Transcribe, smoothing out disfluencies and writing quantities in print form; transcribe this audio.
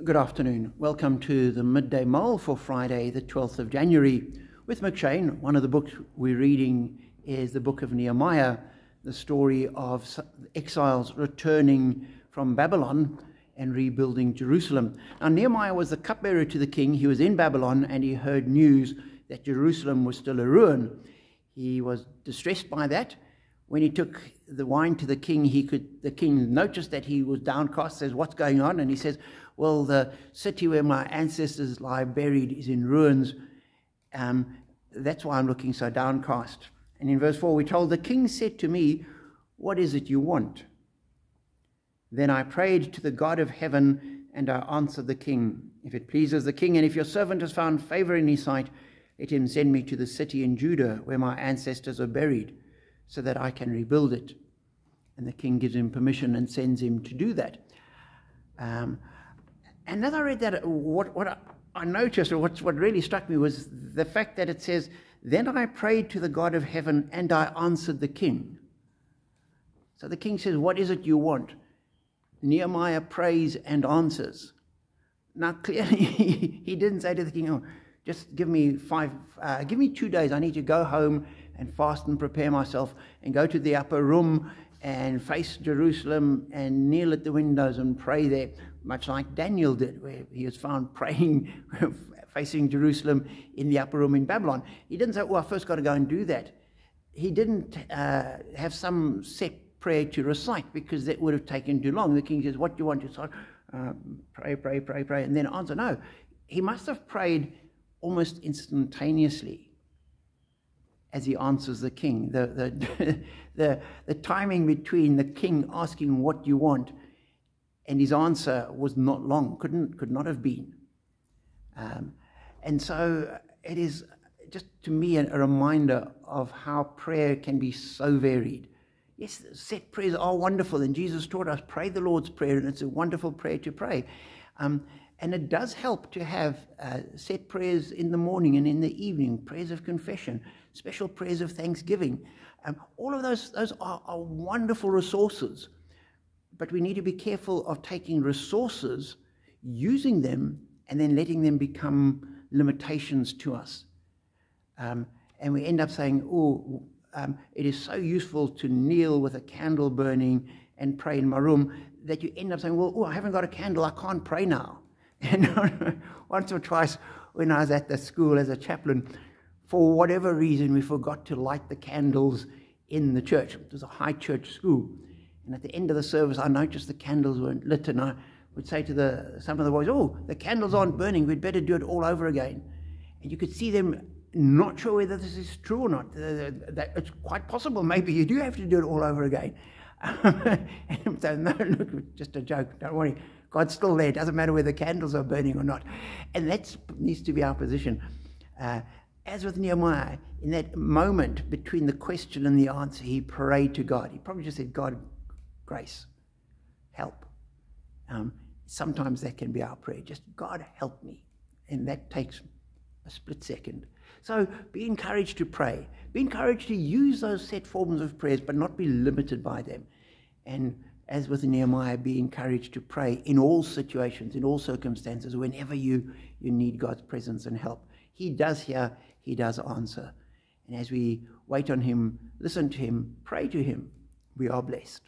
Good afternoon. Welcome to the Midday Mull for Friday, the 12th of January. With McShane, one of the books we're reading is the book of Nehemiah, the story of exiles returning from Babylon and rebuilding Jerusalem. Now, Nehemiah was the cupbearer to the king. He was in Babylon and he heard news that Jerusalem was still a ruin. He was distressed by that. When he took the wine to the king, the king noticed that he was downcast, says, "What's going on?" And he says, "Well, the city where my ancestors lie buried is in ruins. That's why I'm looking so downcast." And in verse 4, we're told, "The king said to me, 'What is it you want?' Then I prayed to the God of heaven, and I answered the king, 'If it pleases the king, and if your servant has found favor in his sight, let him send me to the city in Judah where my ancestors are buried, so that I can rebuild it.' And the king gives him permission and sends him to do that." And as I read that, what I noticed, or what really struck me, was the fact that it says, "Then I prayed to the God of heaven, and I answered the king." So the king says, "What is it you want?" Nehemiah prays and answers. Now, clearly, he didn't say to the king, "Oh, just give me 2 days. I need to go home and fast and prepare myself and go to the upper room and face Jerusalem and kneel at the windows and pray there," much like Daniel did, where he was found praying, facing Jerusalem in the upper room in Babylon. He didn't say, "Oh, I first got to go and do that." He didn't have some set prayer to recite, because that would have taken too long. The king says, "What do you want?" You start, pray, and then answer. No, he must have prayed almost instantaneously as he answers the king. The timing between the king asking, "What do you want?" and his answer was not long, could not have been. And so it is just, to me, a reminder of how prayer can be so varied. Yes, set prayers are wonderful, and Jesus taught us, pray the Lord's Prayer, and it's a wonderful prayer to pray. And it does help to have set prayers in the morning and in the evening, prayers of confession, special prayers of thanksgiving. All of those are wonderful resources. But we need to be careful of taking resources, using them, and then letting them become limitations to us. And we end up saying, it is so useful to kneel with a candle burning and pray in my room, that you end up saying, "Well, I haven't got a candle, I can't pray now." And once or twice when I was at the school as a chaplain, for whatever reason, we forgot to light the candles in the church. It was a high church school. And at the end of the service, I noticed the candles weren't lit, and I would say to some of the boys, "Oh, the candles aren't burning, we'd better do it all over again." And you could see them not sure whether this is true or not. That it's quite possible, maybe you do have to do it all over again. And so, "No, look, it's just a joke, don't worry. God's still there. It doesn't matter whether the candles are burning or not." And that needs to be our position. As with Nehemiah, in that moment between the question and the answer, he prayed to God. He probably just said, "God, grace, help." Sometimes that can be our prayer. Just, "God, help me." And that takes a split second. So be encouraged to pray. Be encouraged to use those set forms of prayers, but not be limited by them. And as with Nehemiah, be encouraged to pray in all situations, in all circumstances, whenever you need God's presence and help. He does hear, he does answer. And as we wait on him, listen to him, pray to him, we are blessed.